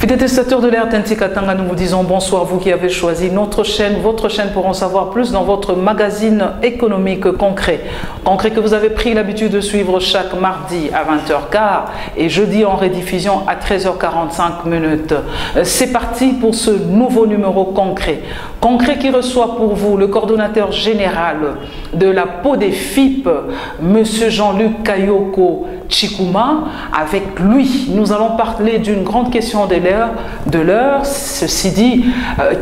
Détestateurs de l'air Tintikatanga, nous vous disons bonsoir, vous qui avez choisi notre chaîne, votre chaîne pour en savoir plus dans votre magazine économique concret. Concret que vous avez pris l'habitude de suivre chaque mardi à 20h15 et jeudi en rediffusion à 13h45. C'est parti pour ce nouveau numéro concret. Concret qui reçoit pour vous le coordonnateur général de la PODEFIP, M. Jean-Luc Kayoko Chikuma. Avec lui, nous allons parler d'une grande question de l'heure. Ceci dit,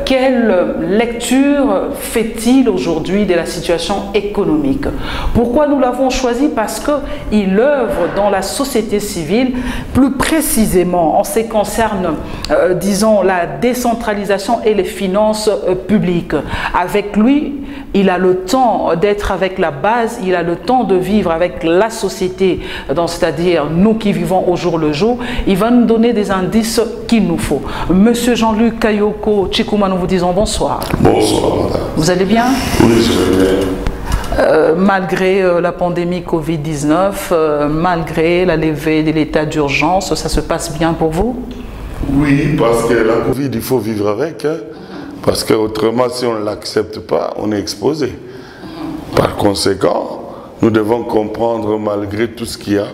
quelle lecture fait-il aujourd'hui de la situation économique? Pourquoi nous l'avons choisi? Parce qu'il œuvre dans la société civile, plus précisément en ce qui concerne, disons, la décentralisation et les finances publiques. Avec lui, il a le temps d'être avec la base, il a le temps de vivre avec la société, c'est-à-dire nous qui vivons au jour le jour. Il va nous donner des indices qu'il nous faut. Monsieur Jean-Luc Kayoko Chikuma, nous vous disons bonsoir. Bonsoir, madame. Vous allez bien? Oui, je vais bien. Malgré la pandémie Covid-19, malgré la levée de l'état d'urgence, ça se passe bien pour vous? Oui, parce que la Covid, il faut vivre avec. Hein, parce qu'autrement, si on ne l'accepte pas, on est exposé. Par conséquent, nous devons comprendre, malgré tout ce qu'il y a,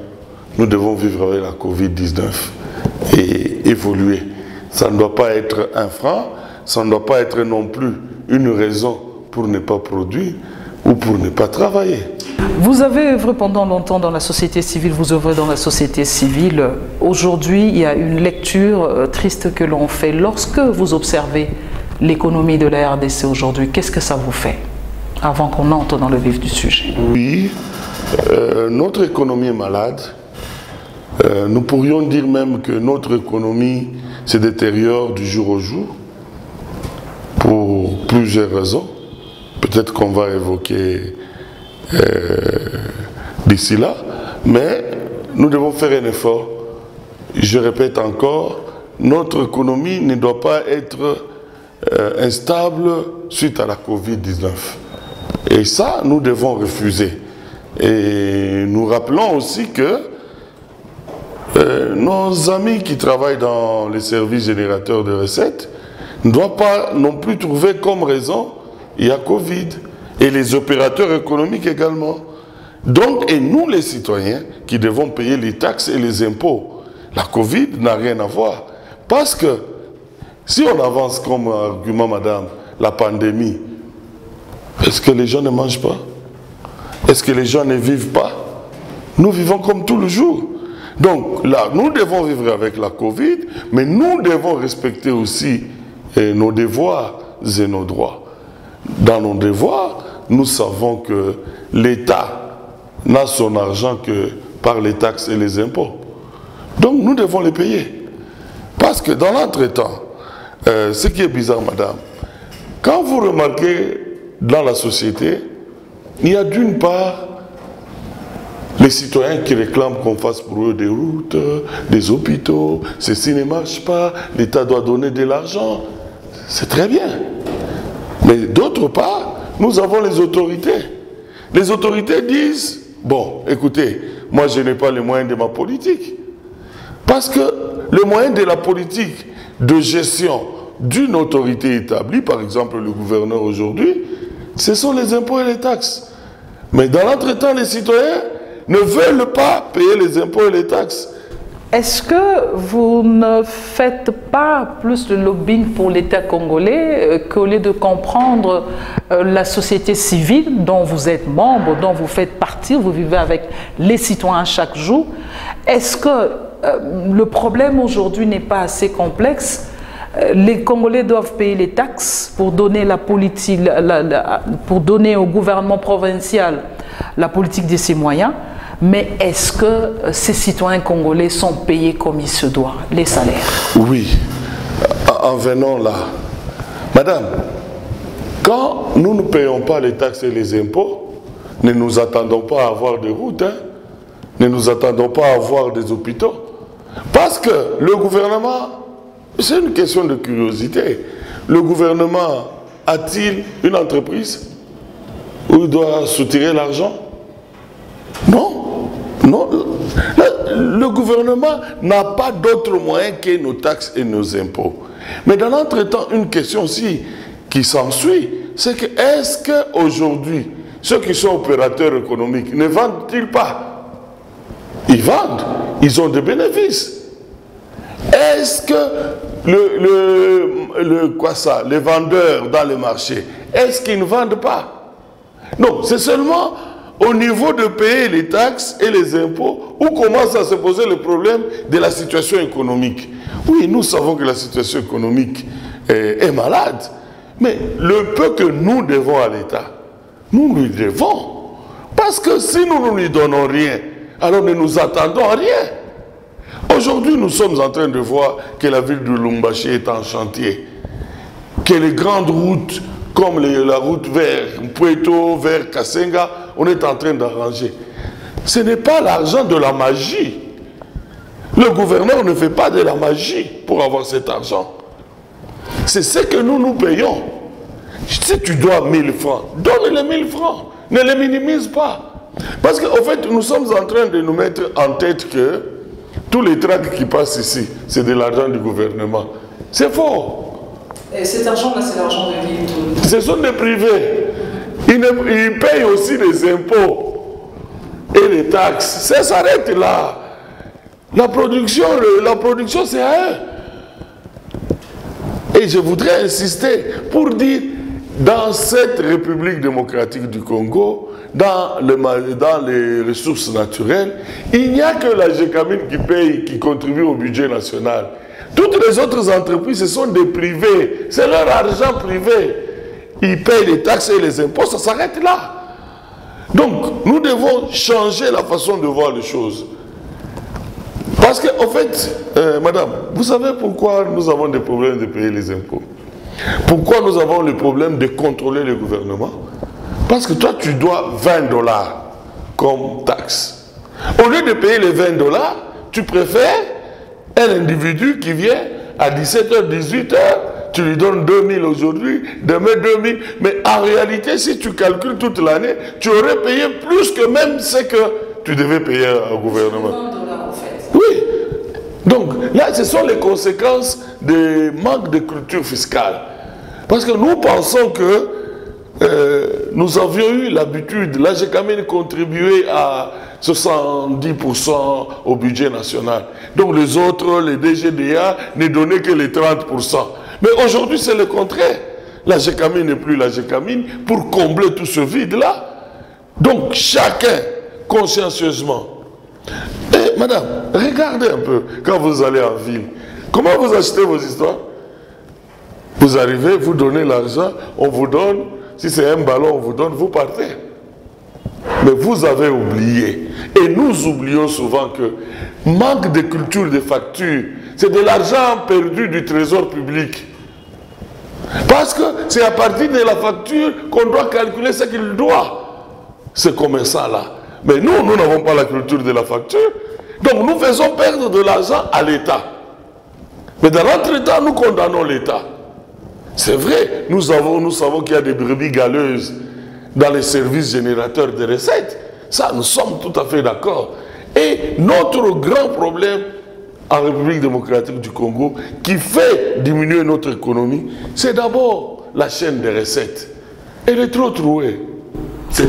nous devons vivre avec la Covid-19 et évoluer. Ça ne doit pas être un frein, ça ne doit pas être non plus une raison pour ne pas produire ou pour ne pas travailler. Vous avez œuvré pendant longtemps dans la société civile, vous œuvrez dans la société civile. Aujourd'hui, il y a une lecture triste que l'on fait. Lorsque vous observez l'économie de la RDC aujourd'hui, qu'est-ce que ça vous fait? Avant qu'on entre dans le vif du sujet. Oui, notre économie est malade. Nous pourrions dire même que notre économie se détériore du jour au jour pour plusieurs raisons. Peut-être qu'on va évoquer d'ici là, mais nous devons faire un effort. Je répète encore, notre économie ne doit pas être instable suite à la Covid-19. Et ça, nous devons refuser. Et nous rappelons aussi que nos amis qui travaillent dans les services générateurs de recettes ne doivent pas non plus trouver comme raison il y a Covid. Et les opérateurs économiques également. Donc, et nous les citoyens qui devons payer les taxes et les impôts, la Covid n'a rien à voir. Parce que si on avance comme argument, madame, la pandémie, est-ce que les gens ne mangent pas? Est-ce que les gens ne vivent pas? Nous vivons comme tout le jour. Donc là, nous devons vivre avec la Covid, mais nous devons respecter aussi nos devoirs et nos droits. Dans nos devoirs, nous savons que l'État n'a son argent que par les taxes et les impôts. Donc nous devons les payer. Parce que dans l'entretemps, ce qui est bizarre, madame, quand vous remarquez dans la société, il y a d'une part les citoyens qui réclament qu'on fasse pour eux des routes, des hôpitaux, ceci ne marche pas, l'État doit donner de l'argent. C'est très bien. Mais d'autre part, nous avons les autorités. Les autorités disent, bon, écoutez, moi je n'ai pas les moyens de ma politique. Parce que le moyen de la politique de gestion d'une autorité établie, par exemple le gouverneur aujourd'hui, ce sont les impôts et les taxes. Mais dans l'entretemps, les citoyens ne veulent pas payer les impôts et les taxes. Est-ce que vous ne faites pas plus de lobbying pour l'État congolais qu'au lieu de comprendre la société civile dont vous êtes membre, dont vous faites partie, vous vivez avec les citoyens chaque jour? Est-ce que le problème aujourd'hui n'est pas assez complexe? Les Congolais doivent payer les taxes pour donner la politique, pour donner au gouvernement provincial la politique de ses moyens. Mais est-ce que ces citoyens congolais sont payés comme il se doit, les salaires? Oui, en venant là. Madame, quand nous ne payons pas les taxes et les impôts, ne nous attendons pas à avoir des routes, hein? Ne nous attendons pas à avoir des hôpitaux. Parce que le gouvernement, c'est une question de curiosité. Le gouvernement a-t-il une entreprise où il doit soutirer l'argent? Non. Non, le gouvernement n'a pas d'autre moyen que nos taxes et nos impôts. Mais dans l'entretemps, une question aussi qui s'ensuit, c'est que est-ce qu'aujourd'hui, ceux qui sont opérateurs économiques ne vendent-ils pas? Ils vendent, ils ont des bénéfices. Est-ce que les vendeurs dans les marchés, est-ce qu'ils ne vendent pas? Non, c'est seulement au niveau de payer les taxes et les impôts où commence à se poser le problème de la situation économique. Oui, nous savons que la situation économique est malade, mais le peu que nous devons à l'État, nous lui devons. Parce que si nous ne lui donnons rien, alors ne nous attendons à rien. Aujourd'hui, nous sommes en train de voir que la ville de Lubumbashi est en chantier, que les grandes routes, comme la route vers Puerto, vers Kasenga, on est en train d'arranger. Ce n'est pas l'argent de la magie. Le gouverneur ne fait pas de la magie pour avoir cet argent. C'est ce que nous payons. Si tu dois 1000 francs, donne les 1000 francs. Ne les minimise pas. Parce qu'en fait, nous sommes en train de nous mettre en tête que tous les tracts qui passent ici, c'est de l'argent du gouvernement. C'est faux. Et cet argent-là, c'est l'argent de l'île. Ce sont des privés. Ils payent aussi les impôts et les taxes. Ça s'arrête là. La production, c'est à eux. Et je voudrais insister pour dire, dans cette République démocratique du Congo, dans les ressources naturelles, il n'y a que la GECAMIN qui paye, qui contribue au budget national. Toutes les autres entreprises, ce sont des privés. C'est leur argent privé. Ils payent les taxes et les impôts, ça s'arrête là. Donc, nous devons changer la façon de voir les choses. Parce qu'en fait, madame, vous savez pourquoi nous avons des problèmes de payer les impôts? Pourquoi nous avons le problème de contrôler le gouvernement? Parce que toi, tu dois 20 $ comme taxe. Au lieu de payer les 20 $, tu préfères un individu qui vient à 17h, 18h, tu lui donnes 2000 aujourd'hui, demain 2000. Mais en réalité, si tu calcules toute l'année, tu aurais payé plus que même ce que tu devais payer au gouvernement. 20 $ en fait. Oui. Donc là, ce sont les conséquences du manque de culture fiscale. Parce que nous pensons que nous avions eu l'habitude, la GECAMIN contribuait à 70% au budget national. Donc les autres, les DGDA, ne donnaient que les 30%. Mais aujourd'hui, c'est le contraire. La GECAMIN n'est plus la GECAMIN pour combler tout ce vide-là. Donc chacun, consciencieusement. Et madame, regardez un peu quand vous allez en ville. Comment vous achetez vos histoires? Vous arrivez, vous donnez l'argent, on vous donne. Si c'est un ballon, on vous donne, vous partez. Mais vous avez oublié. Et nous oublions souvent que manque de culture de facture, c'est de l'argent perdu du trésor public. Parce que c'est à partir de la facture qu'on doit calculer ce qu'il doit, ce commerçant-là. Mais nous, nous n'avons pas la culture de la facture. Donc nous faisons perdre de l'argent à l'État. Mais dans l'entretemps, nous condamnons l'État. C'est vrai, nous savons qu'il y a des brebis galeuses dans les services générateurs de recettes. Ça, nous sommes tout à fait d'accord. Et notre grand problème en République démocratique du Congo, qui fait diminuer notre économie, c'est d'abord la chaîne des recettes. Elle est trop trouée.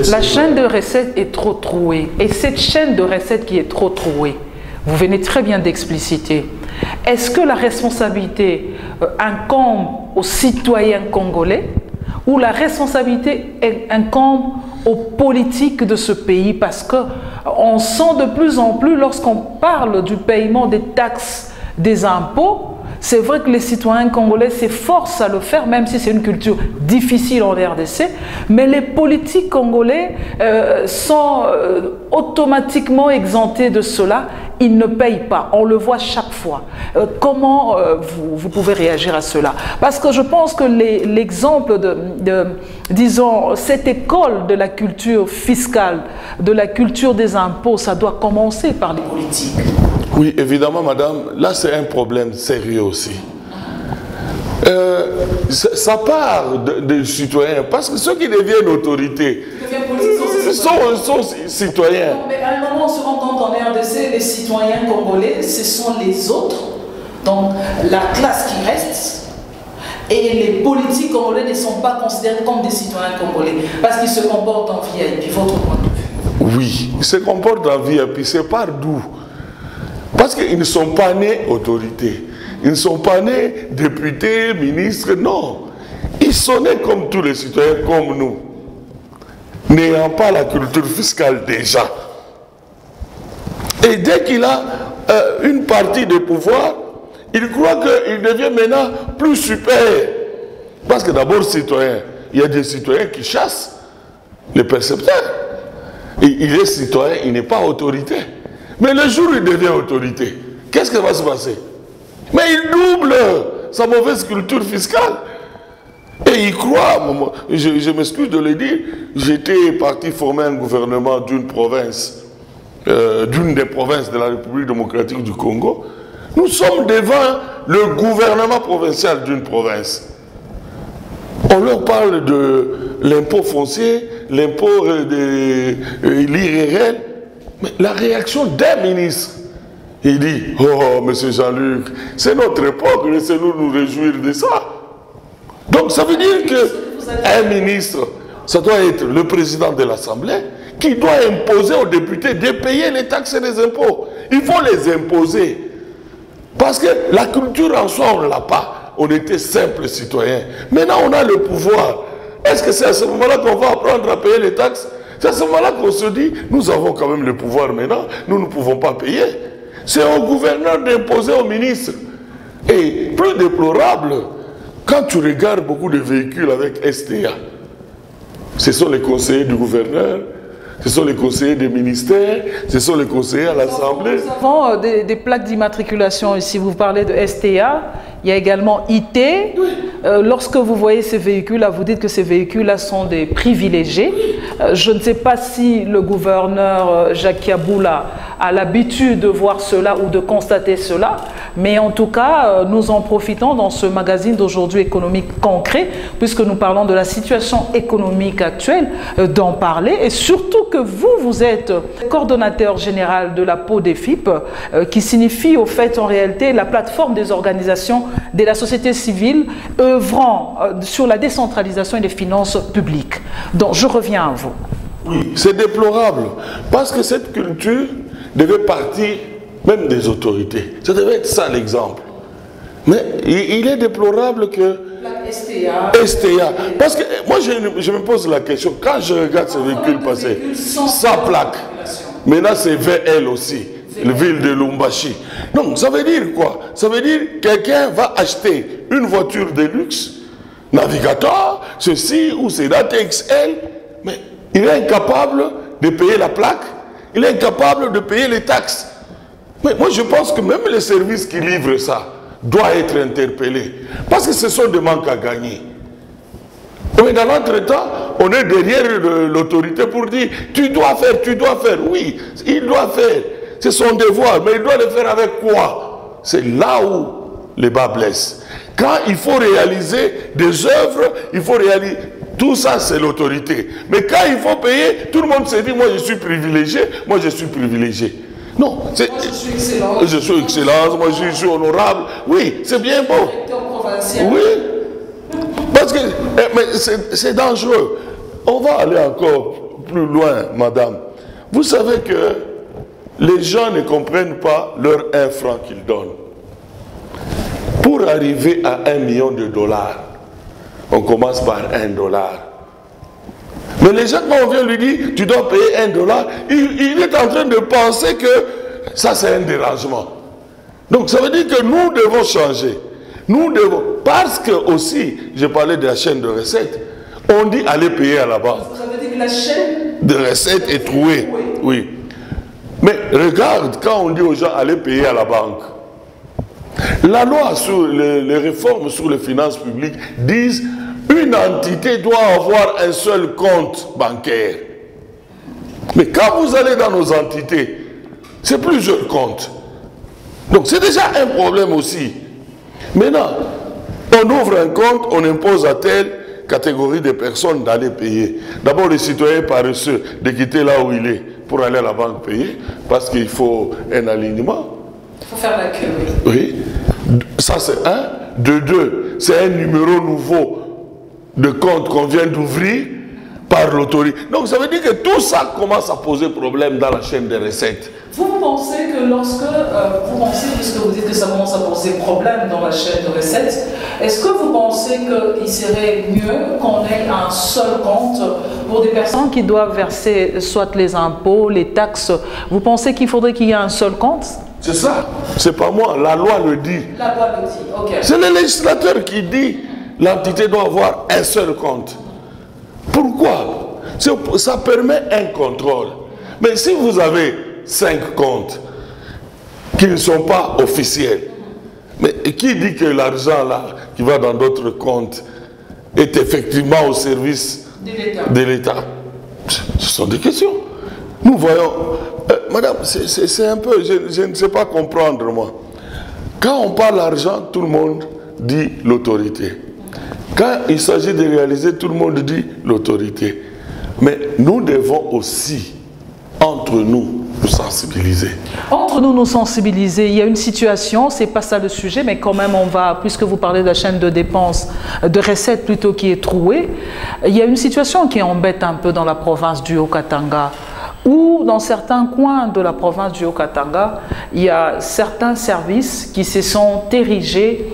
La chaîne de recettes est trop trouée. Et cette chaîne de recettes qui est trop trouée, vous venez très bien d'expliciter. Est-ce que la responsabilité incombe aux citoyens congolais ou la responsabilité incombe aux politiques de ce pays? Parce qu'on sent de plus en plus, lorsqu'on parle du paiement des taxes, des impôts, c'est vrai que les citoyens congolais s'efforcent à le faire, même si c'est une culture difficile en RDC, mais les politiques congolais sont automatiquement exemptés de cela. Ils ne payent pas, on le voit chaque fois. Comment vous pouvez réagir à cela? Parce que je pense que l'exemple disons, cette école de la culture fiscale, de la culture des impôts, ça doit commencer par les politiques. Oui, évidemment, madame, là c'est un problème sérieux aussi. Ça part des citoyens, parce que ceux qui deviennent autorités, sont citoyens. Non, mais à un moment, on se rend compte qu'en RDC, les citoyens congolais, ce sont les autres, donc la classe qui reste. Et les politiques congolais ne sont pas considérés comme des citoyens congolais parce qu'ils se comportent en VIP. Votre point de vue? Oui, ils se comportent en VIP. C'est par d'où? Parce qu'ils ne sont pas nés autorités. Ils ne sont pas nés députés, ministres, non. Ils sont nés comme tous les citoyens, comme nous, n'ayant pas la culture fiscale déjà. Et dès qu'il a une partie de pouvoir, il croit qu'il devient maintenant plus super. Parce que d'abord, citoyen, il y a des citoyens qui chassent les percepteurs. Et il est citoyen, il n'est pas autorité. Mais le jour où il devient autorité, qu'est-ce qui va se passer? Mais il double sa mauvaise culture fiscale. Et il croit, je m'excuse de le dire, j'étais parti former un gouvernement d'une province, d'une des provinces de la République démocratique du Congo. Nous sommes devant le gouvernement provincial d'une province. On leur parle de l'impôt foncier, l'impôt de l'IRL. Mais la réaction d'un ministre, il dit, oh, monsieur Jean-Luc, c'est notre époque, laissez-nous nous réjouir de ça. Donc ça veut dire qu'un ministre, ça doit être le président de l'Assemblée, qui doit imposer aux députés de payer les taxes et les impôts. Il faut les imposer. Parce que la culture en soi, on ne l'a pas. On était simples citoyens. Maintenant, on a le pouvoir. Est-ce que c'est à ce moment-là qu'on va apprendre à payer les taxes? C'est à ce moment-là qu'on se dit, nous avons quand même le pouvoir maintenant, nous ne pouvons pas payer. C'est au gouverneur d'imposer au ministre. Et plus déplorable, quand tu regardes beaucoup de véhicules avec STA, ce sont les conseillers du gouverneur, ce sont les conseillers des ministères, ce sont les conseillers à l'Assemblée. Nous avons des plaques d'immatriculation ici. Vous parlez de STA, il y a également IT. Lorsque vous voyez ces véhicules-là, vous dites que ces véhicules-là sont des privilégiés. Je ne sais pas si le gouverneur Jacques Yaboula a l'habitude de voir cela ou de constater cela, mais en tout cas, nous en profitons dans ce magazine d'aujourd'hui économique concret, puisque nous parlons de la situation économique actuelle, d'en parler, et surtout que vous êtes coordonnateur général de la PODEFIP, qui signifie au fait en réalité la plateforme des organisations de la société civile œuvrant sur la décentralisation et les finances publiques. Donc je reviens à vous. Oui, c'est déplorable, parce que cette culture devait partir même des autorités. Ça devait être ça l'exemple. Mais il est déplorable que la STA. Parce que moi je me pose la question, quand je regarde ces véhicules passer, sans plaque, maintenant c'est VL aussi, la ville de Lumbashi. Donc ça veut dire quoi? Ça veut dire que quelqu'un va acheter une voiture de luxe, Navigator, ceci ou c'est TXL, mais il est incapable de payer la plaque, il est incapable de payer les taxes. Mais moi je pense que même les services qui livrent ça doivent être interpellés. Parce que ce sont des manques à gagner. Mais dans l'entretemps, on est derrière l'autorité pour dire tu dois faire, tu dois faire. Oui, il doit faire. C'est son devoir, mais il doit le faire avec quoi? C'est là où les bas blessent. Quand il faut réaliser des œuvres, il faut réaliser... Tout ça, c'est l'autorité. Mais quand il faut payer, tout le monde se dit, moi je suis privilégié, moi je suis privilégié. Non, moi je suis excellent. Je suis excellent, moi je suis honorable. Oui, c'est bien beau. Oui. Parce que c'est dangereux. On va aller encore plus loin, madame. Vous savez que les gens ne comprennent pas leur 1 franc qu'ils donnent. Pour arriver à $1 million, on commence par $1. Mais les gens, quand on vient lui dire, tu dois payer $1, il est en train de penser que ça c'est un dérangement. Donc ça veut dire que nous devons changer. Nous devons, parce que aussi, j'ai parlé de la chaîne de recettes, on dit aller payer à la banque. Ça veut dire que la chaîne de recettes est trouée. Oui. Mais regarde, quand on dit aux gens aller payer à la banque, la loi sur les réformes sur les finances publiques disent une entité doit avoir un seul compte bancaire. Mais quand vous allez dans nos entités, c'est plusieurs comptes. Donc c'est déjà un problème aussi. Maintenant, on ouvre un compte, on impose à tel, catégories de personnes d'aller payer. D'abord, le citoyen paresseux de quitter là où il est pour aller à la banque payer, parce qu'il faut un alignement. Il faut faire la queue. Oui. Ça, c'est un. De deux, c'est un numéro nouveau de compte qu'on vient d'ouvrir par l'autorité. Donc, ça veut dire que tout ça commence à poser problème dans la chaîne des recettes. Vous pensez que lorsque, puisque vous dites que ça commence à poser problème dans la chaîne de recettes, est-ce que vous pensez qu'il serait mieux qu'on ait un seul compte pour des personnes qui doivent verser soit les impôts, les taxes? Vous pensez qu'il faudrait qu'il y ait un seul compte? C'est ça. C'est pas moi, la loi le dit. La loi le dit, ok. C'est le législateur qui dit l'entité doit avoir un seul compte. Pourquoi? Ça permet un contrôle. Mais si vous avez 5 comptes qui ne sont pas officiels, mais qui dit que l'argent là qui va dans d'autres comptes est effectivement au service de l'État? Ce sont des questions. Nous voyons, madame, c'est un peu, je ne sais pas comprendre moi. Quand on parle d'argent, tout le monde dit l'autorité. Quand il s'agit de réaliser, tout le monde dit l'autorité. Mais nous devons aussi, entre nous sensibiliser. Entre nous sensibiliser. Il y a une situation, c'est pas ça le sujet, mais quand même on va, puisque vous parlez de la chaîne de dépenses, de recettes plutôt qui est trouée, il y a une situation qui embête un peu dans la province du Haut-Katanga, où dans certains coins de la province du Haut-Katanga, il y a certains services qui se sont érigés,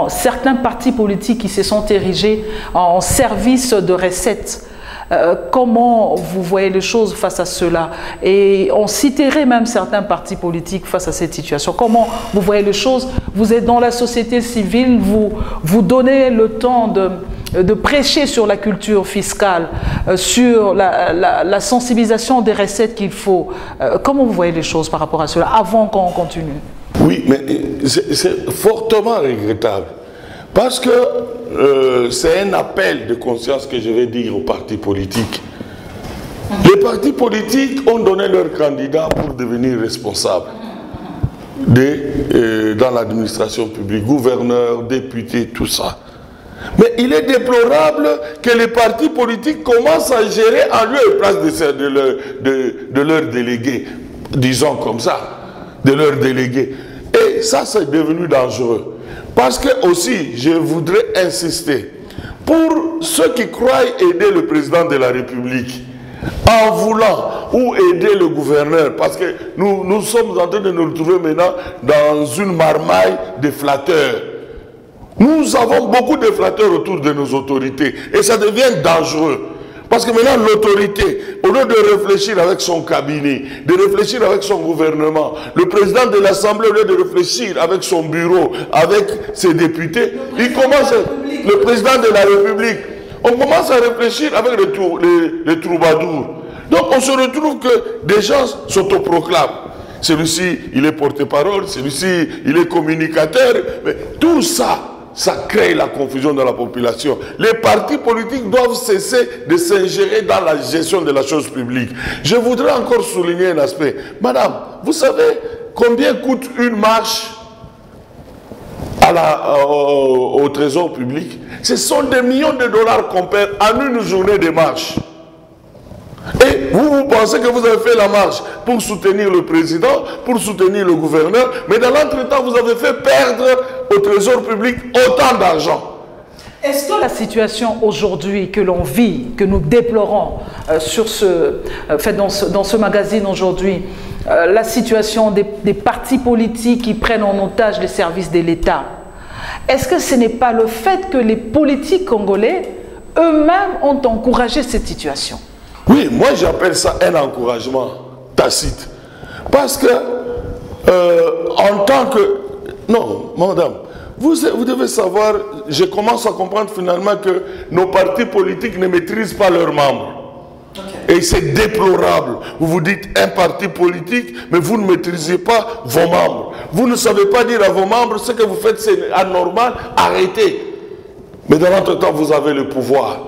certains partis politiques qui se sont érigés en service de recettes. Comment vous voyez les choses face à cela? Et on citerait même certains partis politiques face à cette situation. Comment vous voyez les choses? Vous êtes dans la société civile, vous donnez le temps de prêcher sur la culture fiscale, sur la sensibilisation des recettes qu'il faut. Comment vous voyez les choses par rapport à cela, avant qu'on continue? Oui, mais c'est fortement regrettable. Parce que c'est un appel de conscience que je vais dire aux partis politiques. Les partis politiques ont donné leurs candidats pour devenir responsables dans l'administration publique, gouverneurs, députés, tout ça. Mais il est déplorable que les partis politiques commencent à gérer en lieu et place de leurs délégués, disons comme ça, de leurs délégués. Et ça, c'est devenu dangereux. Parce que aussi, je voudrais insister, pour ceux qui croient aider le président de la République, en voulant ou aider le gouverneur, parce que nous sommes en train de nous retrouver maintenant dans une marmaille de flatteurs. Nous avons beaucoup de flatteurs autour de nos autorités et ça devient dangereux. Parce que maintenant, l'autorité, au lieu de réfléchir avec son cabinet, de réfléchir avec son gouvernement, le président de l'Assemblée, au lieu de réfléchir avec son bureau, avec ses députés, il commence, le président de la République, on commence à réfléchir avec les troubadours. Donc, on se retrouve que des gens s'autoproclament. Celui-ci, il est porte-parole, celui-ci, il est communicateur. Mais tout ça, ça crée la confusion dans la population. Les partis politiques doivent cesser de s'ingérer dans la gestion de la chose publique. Je voudrais encore souligner un aspect. Madame, vous savez combien coûte une marche au trésor public? Ce sont des millions de dollars qu'on perd en une journée de marche. Et vous pensez que vous avez fait la marche pour soutenir le président, pour soutenir le gouverneur, mais dans l'entretemps, vous avez fait perdre au trésor public autant d'argent. Est-ce que la situation aujourd'hui que l'on vit, que nous déplorons dans ce magazine aujourd'hui, la situation des partis politiques qui prennent en otage les services de l'État, est-ce que ce n'est pas le fait que les politiques congolais eux-mêmes ont encouragé cette situation? Oui, moi j'appelle ça un encouragement tacite. Parce que, en tant que... Non, madame, vous devez savoir, je commence à comprendre finalement que nos partis politiques ne maîtrisent pas leurs membres. Okay. Et c'est déplorable. Vous vous dites un parti politique, mais vous ne maîtrisez pas vos membres. Vous ne savez pas dire à vos membres, ce que vous faites c'est anormal, arrêtez. Mais dans l'entretemps, vous avez le pouvoir.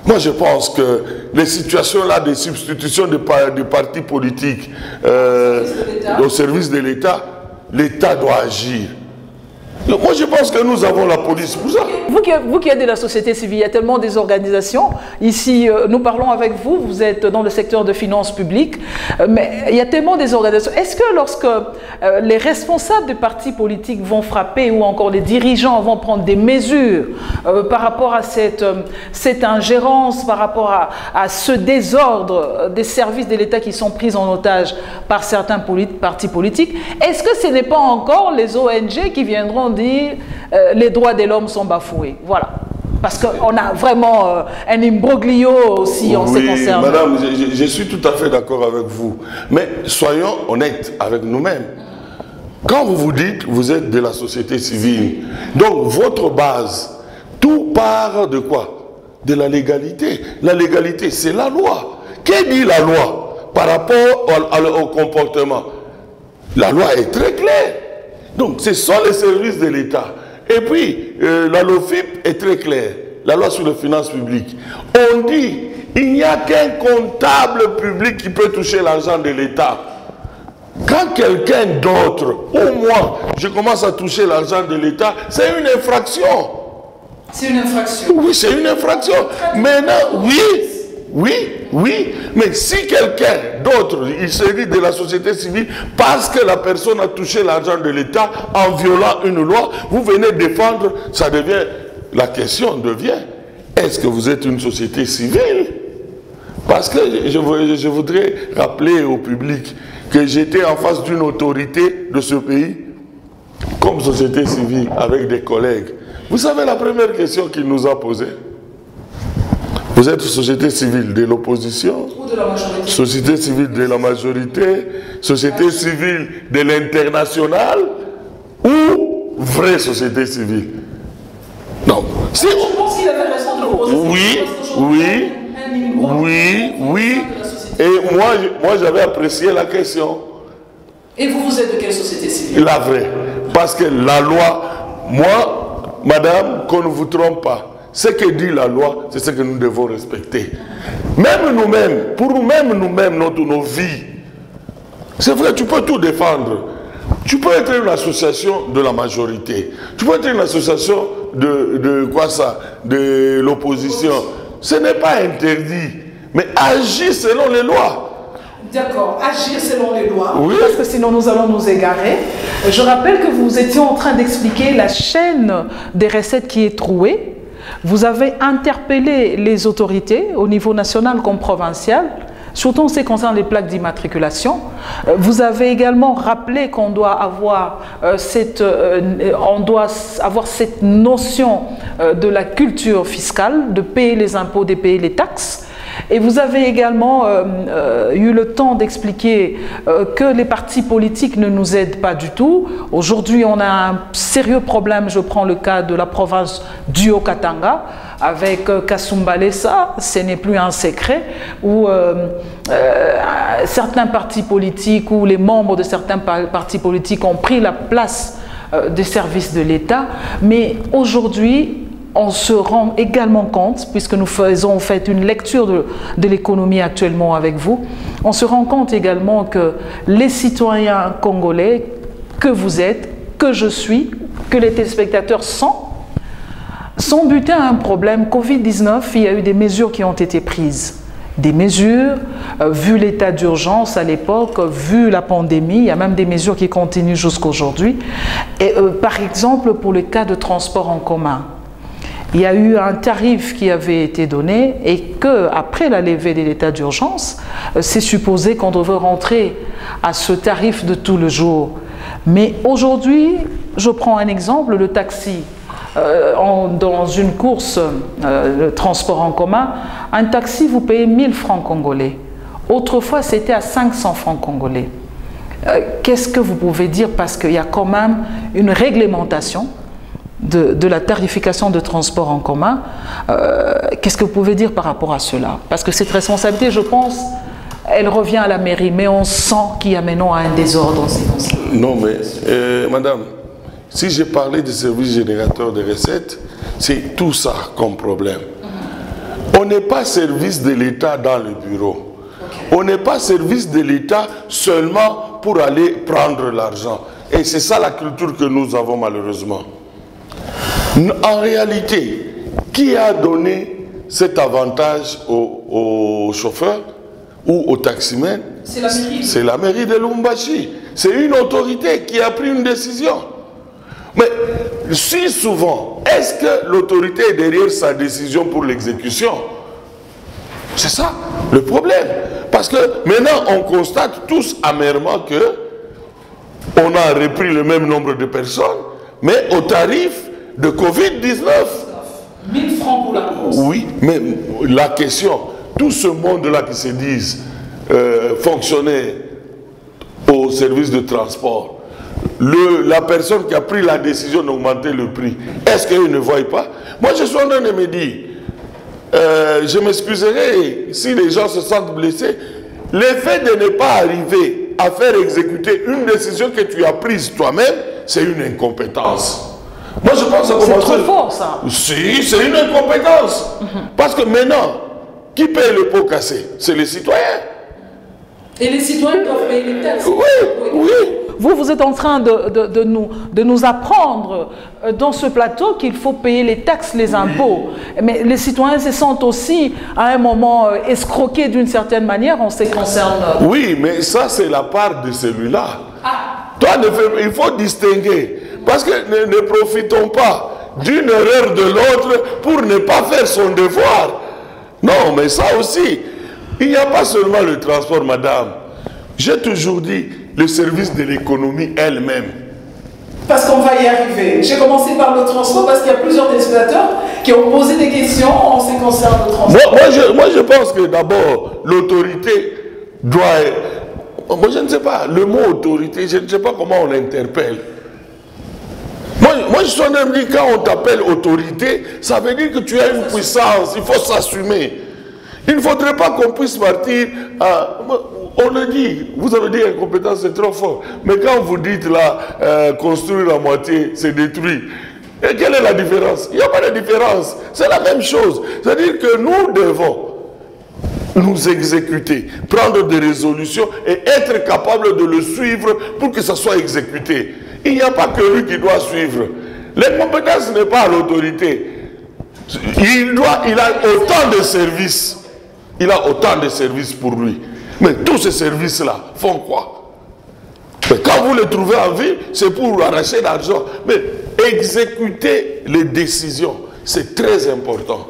Moi, je pense que les situations-là de substitution de partis politiques au service de l'État, l'État doit agir. Donc, moi, je pense que nous avons la police pour ça. Vous qui êtes de la société civile, il y a tellement des organisations. Ici, nous parlons avec vous, vous êtes dans le secteur de finances publiques, mais il y a tellement des organisations. Est-ce que lorsque les responsables des partis politiques vont frapper ou encore les dirigeants vont prendre des mesures par rapport à cette ingérence, par rapport à ce désordre des services de l'État qui sont pris en otage par certains partis politiques, est-ce que ce n'est pas encore les ONG qui viendront dire les droits de l'homme sont bafoués? Voilà. Parce qu'on a vraiment un imbroglio aussi en ce qui concerne. Madame, je suis tout à fait d'accord avec vous. Mais soyons honnêtes avec nous-mêmes. Quand vous vous dites vous êtes de la société civile, donc votre base, tout part de quoi? De la légalité. La légalité, c'est la loi. Qu'est dit la loi par rapport au comportement? La loi est très claire. Donc, ce sont les services de l'État. Et puis, la LOFIP est très claire. La loi sur les finances publiques. On dit, il n'y a qu'un comptable public qui peut toucher l'argent de l'État. Quand quelqu'un d'autre, ou moi, je commence à toucher l'argent de l'État, c'est une infraction. C'est une infraction. Oui, c'est une infraction. Maintenant, oui, mais si quelqu'un d'autre, il se dit de la société civile, parce que la personne a touché l'argent de l'État en violant une loi, vous venez défendre, ça devient, la question devient, est-ce que vous êtes une société civile? Parce que je voudrais rappeler au public que j'étais en face d'une autorité de ce pays, comme société civile, avec des collègues. Vous savez la première question qu'il nous a posée? Vous êtes société civile de l'opposition, société civile de la majorité, société civile de l'international ou vraie société civile? Non. Je pense qu'il avait raison de poser oui. Et moi j'avais apprécié la question. Et vous êtes de quelle société civile? La vraie. Parce que la loi, moi, madame, qu'on ne vous trompe pas. Ce que dit la loi, c'est ce que nous devons respecter. Même nous-mêmes, pour nous-mêmes, nos vies. C'est vrai, tu peux tout défendre. Tu peux être une association de la majorité. Tu peux être une association de l'opposition. Ce n'est pas interdit. Mais agis selon les lois. D'accord, agir selon les lois, oui. Parce que sinon nous allons nous égarer. Je rappelle que vous étiez en train d'expliquer la chaîne des recettes qui est trouée. Vous avez interpellé les autorités au niveau national comme provincial, surtout en ce qui concerne les plaques d'immatriculation. Vous avez également rappelé qu'on doit avoir cette notion de la culture fiscale, de payer les impôts, de payer les taxes. Et vous avez également eu le temps d'expliquer que les partis politiques ne nous aident pas du tout. Aujourd'hui, on a un sérieux problème, je prends le cas de la province du Haut-Katanga, avec Kasumba Lessa, ce n'est plus un secret, où certains partis politiques ou les membres de certains partis politiques ont pris la place des services de l'État. Mais aujourd'hui, on se rend également compte, puisque nous faisons en fait une lecture de l'économie actuellement avec vous, on se rend compte également que les citoyens congolais, que vous êtes, que je suis, que les téléspectateurs sont butés à un problème. Covid-19, il y a eu des mesures qui ont été prises. Des mesures, vu l'état d'urgence à l'époque, vu la pandémie, il y a même des mesures qui continuent jusqu'à aujourd'hui. Et par exemple, pour le cas de transport en commun, il y a eu un tarif qui avait été donné et qu'après la levée de l'état d'urgence, c'est supposé qu'on devait rentrer à ce tarif de tout le jour. Mais aujourd'hui, je prends un exemple, le taxi. Dans une course de transport en commun, un taxi, vous payez 1000 francs congolais. Autrefois, c'était à 500 francs congolais. Qu'est-ce que vous pouvez dire? Parce qu'il y a quand même une réglementation de la tarification de transport en commun. Qu'est-ce que vous pouvez dire par rapport à cela? Parce que cette responsabilité, je pense, elle revient à la mairie, mais on sent qu'il y a maintenant un désordre en ces concerts. Non, mais madame, si j'ai parlé des services générateurs de recettes, c'est tout ça comme problème. On n'est pas service de l'État dans le bureau. On n'est pas service de l'État seulement pour aller prendre l'argent. Et c'est ça la culture que nous avons malheureusement. En réalité, qui a donné cet avantage aux chauffeurs ou aux taximens? C'est la mairie. C'est la mairie de Lubumbashi. C'est une autorité qui a pris une décision. Mais si souvent, est-ce que l'autorité est derrière sa décision pour l'exécution? C'est ça le problème. Parce que maintenant, on constate tous amèrement que on a repris le même nombre de personnes, mais au tarif de Covid-19. 1000 francs pour la course. Oui, mais la question, tout ce monde-là qui se disent fonctionnaire au service de transport, la personne qui a pris la décision d'augmenter le prix, est-ce qu'ils ne voient pas? Moi, je suis en train de me dire, je m'excuserai si les gens se sentent blessés, le fait de ne pas arriver à faire exécuter une décision que tu as prise toi-même, c'est une incompétence. Moi, je pense que c'est trop fort, ça. Si, c'est une incompétence. Parce que maintenant, qui paye le pot cassé? C'est les citoyens. Et les citoyens doivent payer les taxes. Oui, oui. Vous êtes en train de nous apprendre dans ce plateau qu'il faut payer les taxes, les impôts. Mais les citoyens se sentent aussi, à un moment, escroqués d'une certaine manière en ce qui concerne... Oui, mais ça, c'est la part de celui-là. Ah. Toi, il faut distinguer. Parce que ne profitons pas d'une erreur de l'autre pour ne pas faire son devoir. Non, mais ça aussi, il n'y a pas seulement le transport, madame. J'ai toujours dit le service de l'économie elle-même. Parce qu'on va y arriver. J'ai commencé par le transport parce qu'il y a plusieurs téléspectateurs qui ont posé des questions en ce qui concerne le transport. Moi, je pense que d'abord, l'autorité doit... Moi, je ne sais pas, le mot autorité, je ne sais pas comment on l'interpelle. Moi, je suis en train de dire, quand on t'appelle autorité, ça veut dire que tu as une puissance, il faut s'assumer. Il ne faudrait pas qu'on puisse partir à... On le dit, vous avez dit incompétence, c'est trop fort. Mais quand vous dites là, construire la moitié, c'est détruit. Et quelle est la différence? Il n'y a pas de différence. C'est la même chose. C'est-à-dire que nous devons nous exécuter, prendre des résolutions et être capable de le suivre pour que ça soit exécuté. Il n'y a pas que lui qui doit suivre. L'incompétence n'est pas à l'autorité. Il a autant de services. Il a autant de services pour lui. Mais tous ces services-là font quoi? Mais quand vous les trouvez en ville, c'est pour arracher l'argent. Mais exécuter les décisions, c'est très important.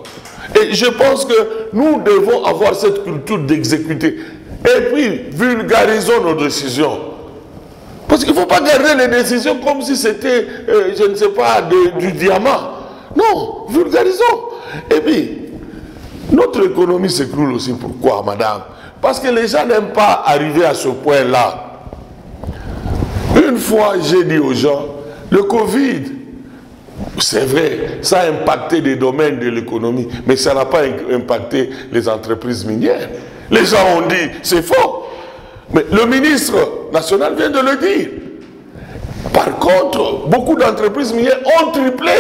Et je pense que nous devons avoir cette culture d'exécuter. Et puis, vulgarisons nos décisions. Parce qu'il ne faut pas garder les décisions comme si c'était, je ne sais pas, du diamant. Non, vulgarisons. Et puis, notre économie s'écroule aussi. Pourquoi, madame? Parce que les gens n'aiment pas arriver à ce point-là. Une fois, j'ai dit aux gens, le Covid, c'est vrai, ça a impacté des domaines de l'économie, mais ça n'a pas impacté les entreprises minières. Les gens ont dit, c'est faux. Mais le ministre national vient de le dire. Par contre, beaucoup d'entreprises minières ont triplé.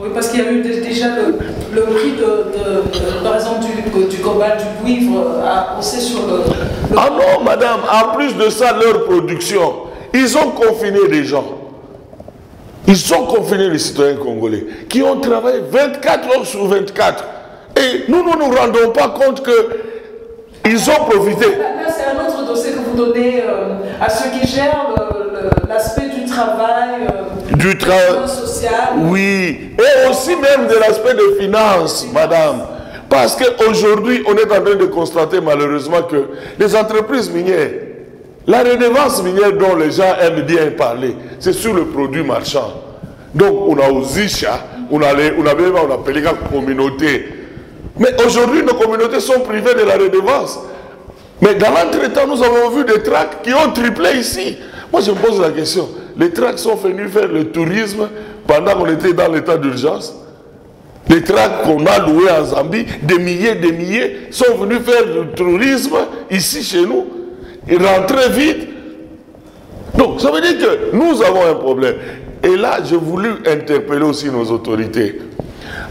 Oui, parce qu'il y a eu déjà le prix par exemple, du cobalt, du cuivre a haussé sur le... Ah non, madame, en plus de ça, leur production, ils ont confiné des gens. Ils ont confiné les citoyens congolais qui ont travaillé 24 heures sur 24. Et nous ne nous rendons pas compte qu'ils ont profité. Là, c'est un autre dossier que vous donnez à ceux qui gèrent l'aspect du travail, du travail social. Oui, et aussi même de l'aspect de finances, madame. Parce qu'aujourd'hui, on est en train de constater malheureusement que les entreprises minières, la redevance minière dont les gens aiment bien parler, c'est sur le produit marchand. Donc, on a aux Isha, on a appelé les communautés. Mais aujourd'hui, nos communautés sont privées de la redevance. Mais dans l'entretemps, nous avons vu des tracts qui ont triplé ici. Moi, je me pose la question. Les tracts sont venus faire le tourisme pendant qu'on était dans l'état d'urgence. Les tracts qu'on a loués en Zambie, des milliers, sont venus faire le tourisme ici chez nous. Ils rentraient vite. Donc, ça veut dire que nous avons un problème. Et là, j'ai voulu interpeller aussi nos autorités.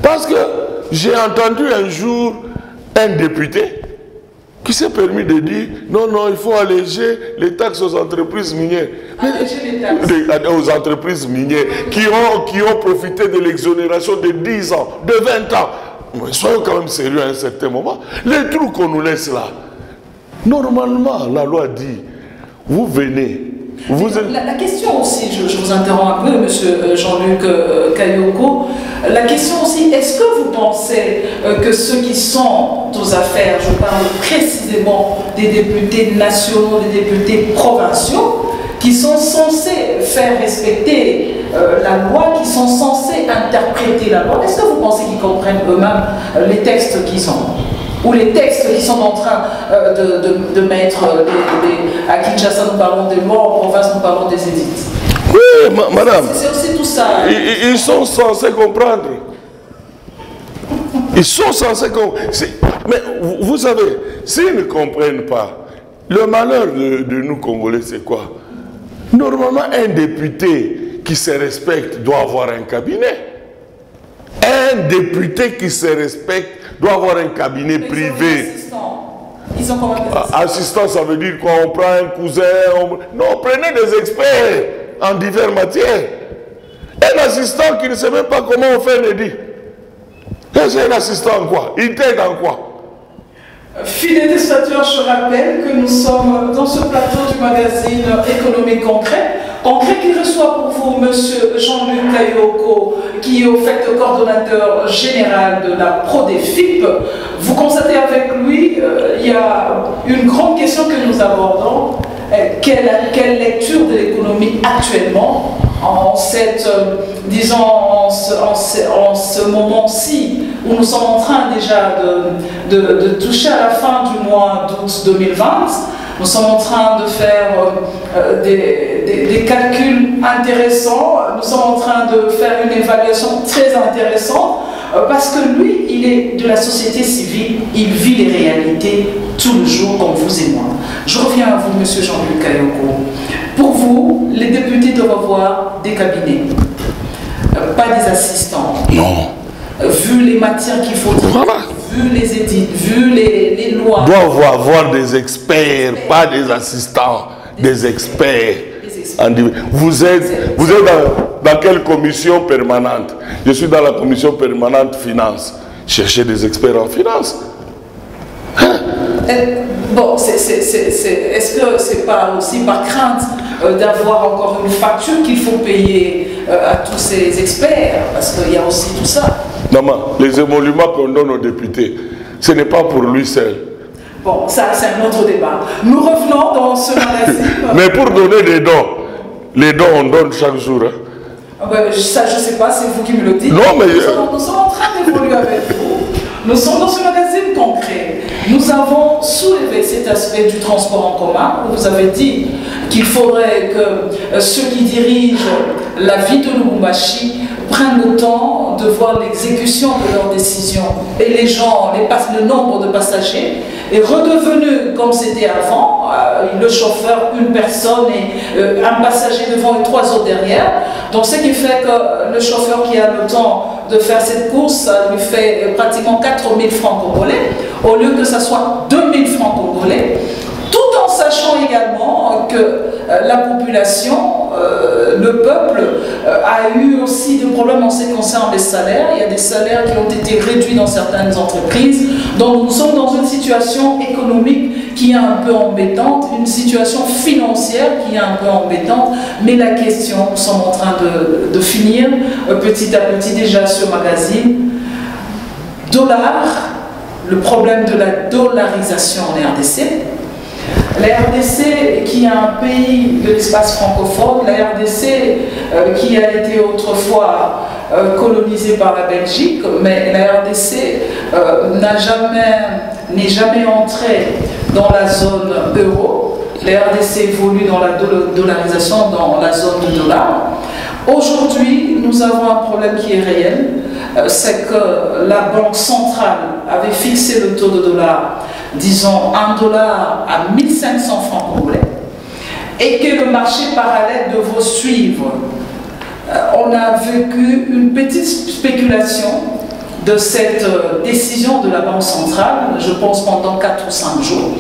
Parce que j'ai entendu un jour un député qui s'est permis de dire non, non, il faut alléger les taxes aux entreprises minières. Alléger les taxes. Aux entreprises minières qui ont profité de l'exonération de 10 ans, de 20 ans. Mais soyons quand même sérieux à un certain moment. Les trous qu'on nous laisse là, normalement, la loi dit, vous venez. La question aussi, je vous interromps un peu, M. Jean-Luc Kayoko, la question aussi, est-ce que vous pensez que ceux qui sont aux affaires, je parle précisément des députés nationaux, des députés provinciaux, qui sont censés faire respecter la loi, qui sont censés interpréter la loi, est-ce que vous pensez qu'ils comprennent eux-mêmes les textes qu'ils ont ? Ou les textes qui sont en train de mettre à Kinshasa, nous parlons des lois, en province, nous parlons des édits. Oui, madame. C'est aussi tout ça. Ils sont censés comprendre. Ils sont censés comprendre. Mais vous savez, s'ils ne comprennent pas, le malheur de nous Congolais, c'est quoi? Normalement, un député qui se respecte doit avoir un cabinet. Un député qui se respecte doit avoir un cabinet privé. Ils ont comment assistant, ça veut dire quoi? On prend un cousin. Non, prenez des experts en diverses matières. Un assistant qui ne sait même pas comment on fait un édit. C'est un assistant en quoi? Il t'aide en quoi? Fidèles téléspectateurs, je rappelle que nous sommes dans ce plateau du magazine Économie Concret. Concret qui reçoit pour vous M. Jean-Luc Kayoko, qui est au fait le coordonnateur général de la PRODEFIP. Vous constatez avec lui, il y a une grande question que nous abordons. Quelle lecture de l'économie actuellement en cette, disons, en ce moment-ci où nous sommes en train déjà de toucher à la fin du mois d'août 2020, nous sommes en train de faire des calculs intéressants, nous sommes en train de faire une évaluation très intéressante, parce que lui, il est de la société civile, il vit les réalités tout le jour comme vous et moi. Je reviens à vous, M. Jean-Luc Kayoko. Pour vous, les députés doivent avoir des cabinets, pas des assistants. Non. Vu les matières qu'il faut dire, voilà. Vu les édits, vu les lois. Doivent avoir des experts, pas des assistants, des experts. Vous êtes dans quelle commission permanente? Je suis dans la commission permanente finance. Cherchez des experts en finance. Bon, est-ce que c'est pas aussi par crainte d'avoir encore une facture qu'il faut payer à tous ces experts? Parce qu'il y a aussi tout ça. Maman, les émoluments qu'on donne aux députés, ce n'est pas pour lui seul. Bon, ça c'est un autre débat. Nous revenons dans ce magazine. Mais pour donner des dons, les dons on donne chaque jour. Hein? Ça je ne sais pas, c'est vous qui me le dites. Non, mais... Nous sommes en train d'évoluer avec vous. Nous sommes dans ce magazine concret. Nous avons soulevé cet aspect du transport en commun. Vous avez dit qu'il faudrait que ceux qui dirigent la ville de Lubumbashi prennent le temps de voir l'exécution de leurs décisions. Et les gens, le nombre de passagers est redevenu comme c'était avant. Le chauffeur, une personne et un passager devant et 3 autres derrière. Donc ce qui fait que le chauffeur qui a le temps de faire cette course, ça lui fait pratiquement 4000 francs congolais, au lieu que ça soit 2000 francs congolais, tout en sachant également que la population, le peuple, a eu aussi des problèmes en ce qui concerne les salaires. Il y a des salaires qui ont été réduits dans certaines entreprises. Donc nous sommes dans une situation économique qui est un peu embêtante, une situation financière qui est un peu embêtante. Mais la question, nous sommes en train de finir petit à petit déjà ce magazine. Dollar, le problème de la dollarisation en RDC. La RDC, qui est un pays de l'espace francophone, la RDC qui a été autrefois colonisée par la Belgique, mais la RDC n'est jamais entrée dans la zone euro. La RDC évolue dans la dollarisation, dans la zone de dollar. Aujourd'hui, nous avons un problème qui est réel, c'est que la Banque centrale avait fixé le taux de dollar, disons $1 à 1500 francs congolais, et que le marché parallèle devrait suivre. On a vécu une petite spéculation de cette décision de la Banque centrale, je pense pendant 4 ou 5 jours.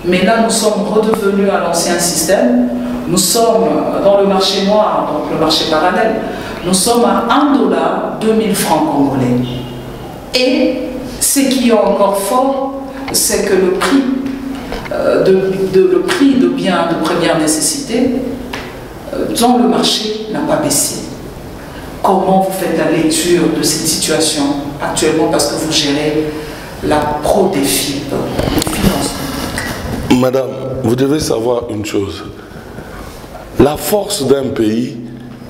Mais là, nous sommes redevenus à l'ancien système. Nous sommes dans le marché noir, donc le marché parallèle. Nous sommes à 1 dollar, 2000 francs congolais. Et ce qui est encore fort, c'est que le prix de biens de première nécessité dans le marché n'a pas baissé. Comment vous faites la lecture de cette situation actuellement parce que vous gérez la pro des FIP, les finances publiques? Madame, vous devez savoir une chose. La force d'un pays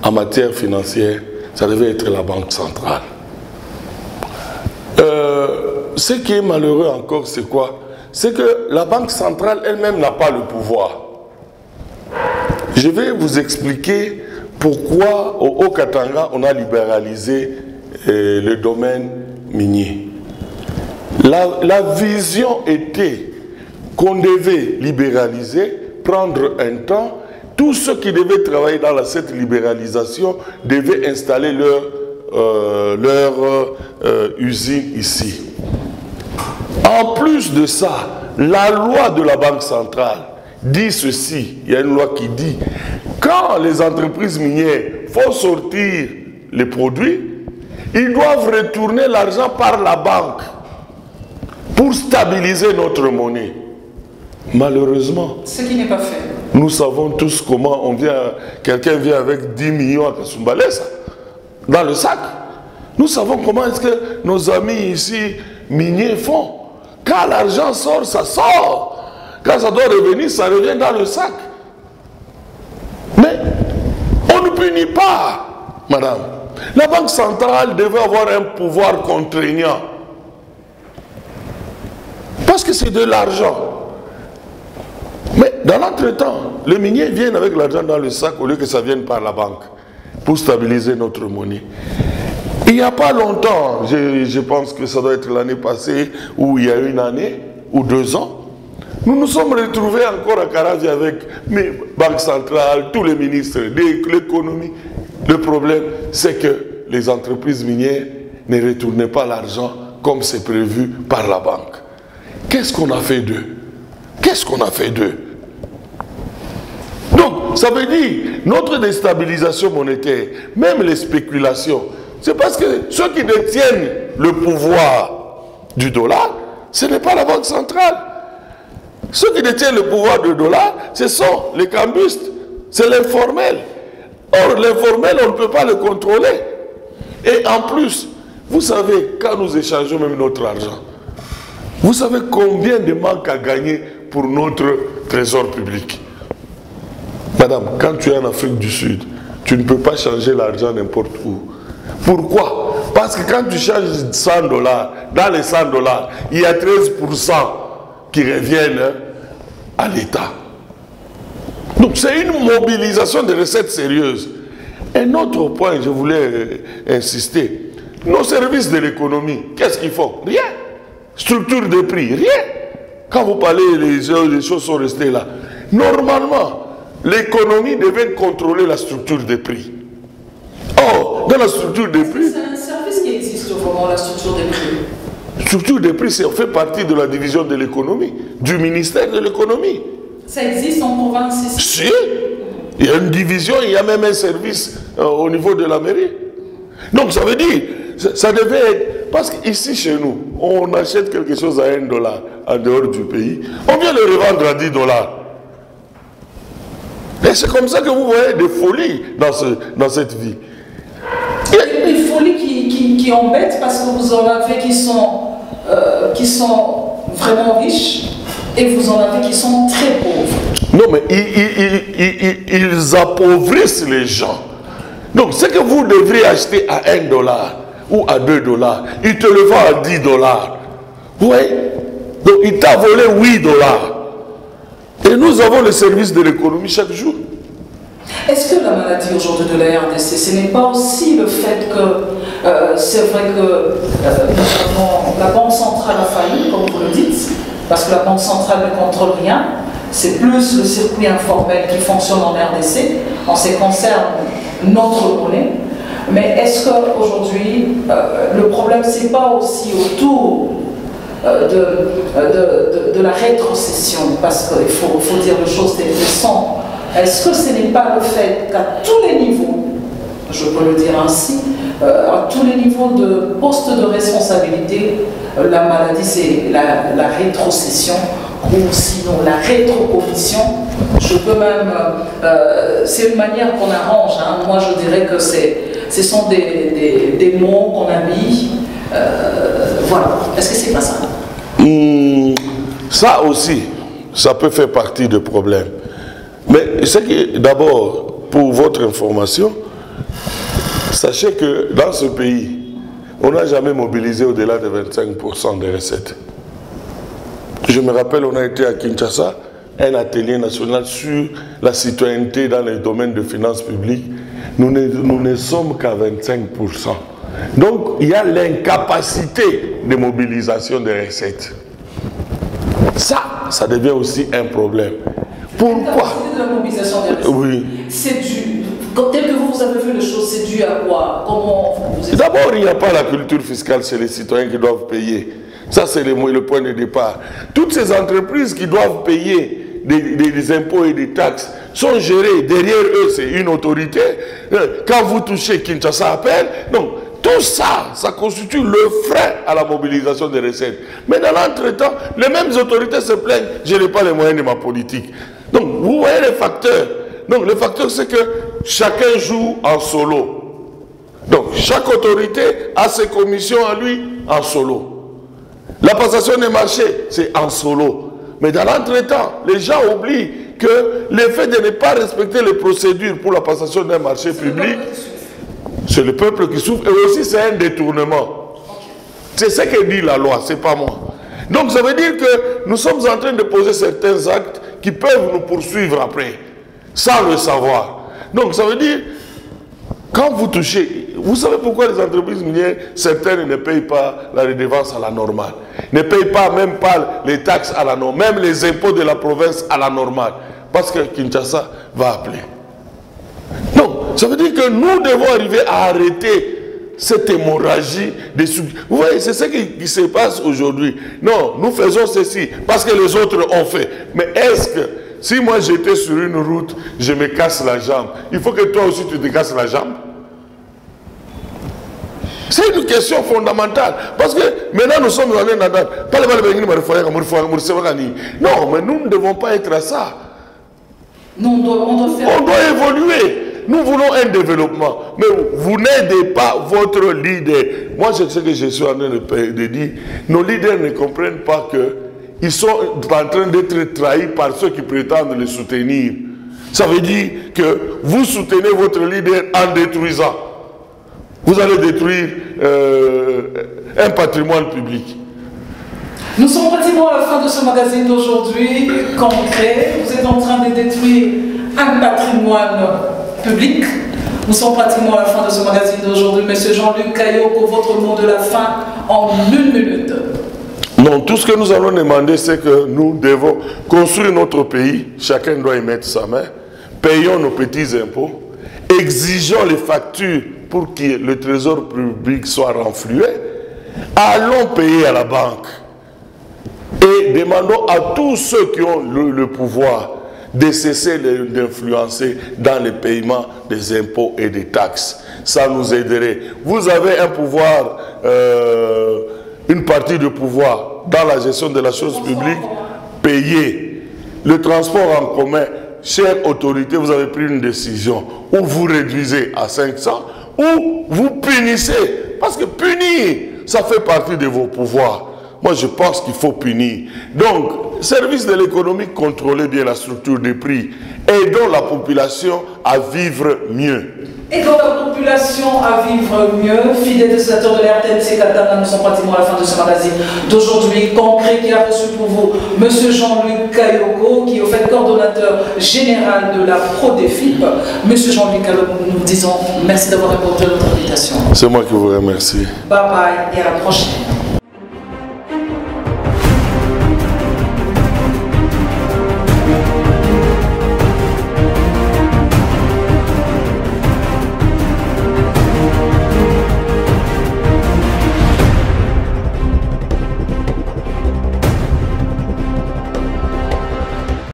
en matière financière, ça devait être la Banque centrale. Ce qui est malheureux encore, c'est quoi? C'est que la Banque centrale elle-même n'a pas le pouvoir. Je vais vous expliquer pourquoi au Haut-Katanga on a libéralisé le domaine minier. La vision était qu'on devait libéraliser, prendre un temps. Tous ceux qui devaient travailler dans cette libéralisation devaient installer leur usine ici. En plus de ça, la loi de la Banque centrale dit ceci. Il y a une loi qui dit quand les entreprises minières font sortir les produits, ils doivent retourner l'argent par la banque pour stabiliser notre monnaie. Malheureusement, ce qui n'est pas fait. Nous savons tous comment quelqu'un vient avec 10 millions à Kasumbalesa dans le sac. Nous savons comment est-ce que nos amis ici miniers font. Quand l'argent sort, ça sort. Quand ça doit revenir, ça revient dans le sac. Mais on ne punit pas, madame. La Banque centrale devait avoir un pouvoir contraignant. Parce que c'est de l'argent. Mais dans l'entretemps, les miniers viennent avec l'argent dans le sac au lieu que ça vienne par la banque pour stabiliser notre monnaie. Il n'y a pas longtemps, je pense que ça doit être l'année passée, ou il y a une année, ou 2 ans, nous nous sommes retrouvés encore à Karavi avec les banques centrales, tous les ministres de l'économie. Le problème, c'est que les entreprises minières ne retournaient pas l'argent comme c'est prévu par la banque. Qu'est-ce qu'on a fait d'eux? Qu'est-ce qu'on a fait d'eux? Donc, ça veut dire, notre déstabilisation monétaire, même les spéculations, c'est parce que ceux qui détiennent le pouvoir du dollar, ce n'est pas la Banque centrale. Ceux qui détiennent le pouvoir du dollar, ce sont les cambistes, c'est l'informel. Or, l'informel, on ne peut pas le contrôler. Et en plus, vous savez, quand nous échangeons même notre argent, vous savez combien de manque à gagner pour notre trésor public? Madame, quand tu es en Afrique du Sud, tu ne peux pas changer l'argent n'importe où. Pourquoi? Parce que quand tu changes 100 $, dans les 100 $, il y a 13% qui reviennent à l'État. Donc c'est une mobilisation de recettes sérieuses. Un autre point, je voulais insister. Nos services de l'économie, qu'est-ce qu'ils font? Rien. Structure de prix, rien. Quand vous parlez, les choses sont restées là. Normalement, l'économie devait contrôler la structure des prix. Or, dans la structure des prix... C'est un service qui existe vraiment, la structure des prix. La structure des prix, ça fait partie de la division de l'économie, du ministère de l'économie. Ça existe en province ici? Si. Il y a une division, il y a même un service au niveau de la mairie. Donc ça veut dire, ça devait être... Parce qu'ici chez nous, on achète quelque chose à 1 $ en dehors du pays, on vient le revendre à 10 $. Et c'est comme ça que vous voyez des folies dans cette vie. Et des folies qui embêtent parce que vous en avez qui sont vraiment riches et vous en avez qui sont très pauvres. Non, mais ils appauvrissent les gens. Donc, ce que vous devriez acheter à 1 $ ou à 2 $, ils te le vendent à 10 $. Vous voyez? Donc, il t'a volé 8 $. Et nous avons le service de l'économie chaque jour. Est-ce que la maladie aujourd'hui de la RDC, ce n'est pas aussi le fait que c'est vrai que la Banque centrale a failli, comme vous le dites, parce que la Banque centrale ne contrôle rien, c'est plus le circuit informel qui fonctionne en RDC, en ce qui concerne notre monnaie. Mais est-ce qu'aujourd'hui, le problème, c'est pas aussi autour de la rétrocession, parce qu'il faut dire les choses telles qu'elles sont. Est-ce que ce n'est pas le fait qu'à tous les niveaux, je peux le dire ainsi, à tous les niveaux de poste de responsabilité, la maladie c'est la rétrocession, ou sinon la rétrocommission. Je peux même, c'est une manière qu'on arrange, hein. Moi je dirais que ce sont des mots qu'on a mis. Voilà, est-ce que c'est pas ça? Ça aussi, ça peut faire partie du problème. Mais c'est que d'abord, pour votre information, sachez que dans ce pays, on n'a jamais mobilisé au-delà de 25% des recettes. Je me rappelle, on a été à Kinshasa, un atelier national sur la citoyenneté dans les domaines de finances publiques. Nous ne sommes qu'à 25%. Donc, il y a l'incapacité de mobilisation des recettes. Ça devient aussi un problème. Pourquoi? La mobilisation des recettes. Oui. C'est dû, tel que vous avez vu les choses, c'est dû à quoi? D'abord, il n'y a pas la culture fiscale chez les citoyens qui doivent payer. Ça, c'est le point de départ. Toutes ces entreprises qui doivent payer des impôts et des taxes sont gérées. Derrière eux, c'est une autorité. Quand vous touchez, Kinshasa appelle. Donc, tout ça, ça constitue le frein à la mobilisation des recettes. Mais dans l'entretemps, les mêmes autorités se plaignent. Je n'ai pas les moyens de ma politique. Donc, vous voyez les facteurs. Donc, le facteur, c'est que chacun joue en solo. Donc, chaque autorité a ses commissions à lui en solo. La passation des marchés, c'est en solo. Mais dans l'entretemps, les gens oublient que le fait de ne pas respecter les procédures pour la passation d'un marché public, c'est le peuple qui souffre. Et aussi, c'est un détournement. C'est ce que dit la loi, c'est pas moi. Donc, ça veut dire que nous sommes en train de poser certains actes qui peuvent nous poursuivre après, sans le savoir. Donc, ça veut dire, quand vous touchez, vous savez pourquoi les entreprises minières, certaines ne payent pas la redevance à la normale, ne payent pas même pas les taxes à la normale, même les impôts de la province à la normale, parce que Kinshasa va appeler. Donc, ça veut dire que nous devons arriver à arrêter cette hémorragie des sous. Vous voyez, c'est ce qui se passe aujourd'hui. Non, nous faisons ceci parce que les autres ont fait. Mais est-ce que si moi j'étais sur une route, je me casse la jambe, il faut que toi aussi tu te casses la jambe? C'est une question fondamentale. Parce que maintenant nous sommes dans un endroit. Non, mais nous ne devons pas être à ça. Non, on doit évoluer. Nous voulons un développement. Mais vous n'aidez pas votre leader. Moi, c'est ce que je suis en train de dire. Nos leaders ne comprennent pas qu'ils sont en train d'être trahis par ceux qui prétendent les soutenir. Ça veut dire que vous soutenez votre leader en détruisant. Vous allez détruire un patrimoine public. Nous sommes pratiquement à la fin de ce magazine d'aujourd'hui, concret. Vous êtes en train de détruire un patrimoine public. Nous sommes pratiquement à la fin de ce magazine d'aujourd'hui. Monsieur Jean-Luc Kayoko, votre mot de la fin en 1 minute. Non, tout ce que nous allons demander, c'est que nous devons construire notre pays. Chacun doit y mettre sa main. Payons nos petits impôts. Exigeons les factures pour que le trésor public soit renfloué. Allons payer à la banque. Et demandons à tous ceux qui ont le pouvoir de cesser d'influencer dans le paiement des impôts et des taxes. Ça nous aiderait. Vous avez un pouvoir, une partie du pouvoir dans la gestion de la chose publique, payez. Le transport en commun, chère autorité, vous avez pris une décision où vous réduisez à 500 ou vous punissez. Parce que punir, ça fait partie de vos pouvoirs. Moi, je pense qu'il faut punir. Donc, service de l'économie, contrôlez bien la structure des prix. Aidons la population à vivre mieux. Aidons la population à vivre mieux. Fidèles utilisateurs de l'RTMC Katanga, nous sommes pratiquement à la fin de ce magazine d'aujourd'hui. Concret qui a reçu pour vous M. Jean-Luc Kayoko, qui est au fait coordonnateur général de la ProDefip. M. Jean-Luc Kayoko, nous disons merci d'avoir répondu à notre invitation. C'est moi qui vous remercie. Bye bye et à la prochaine.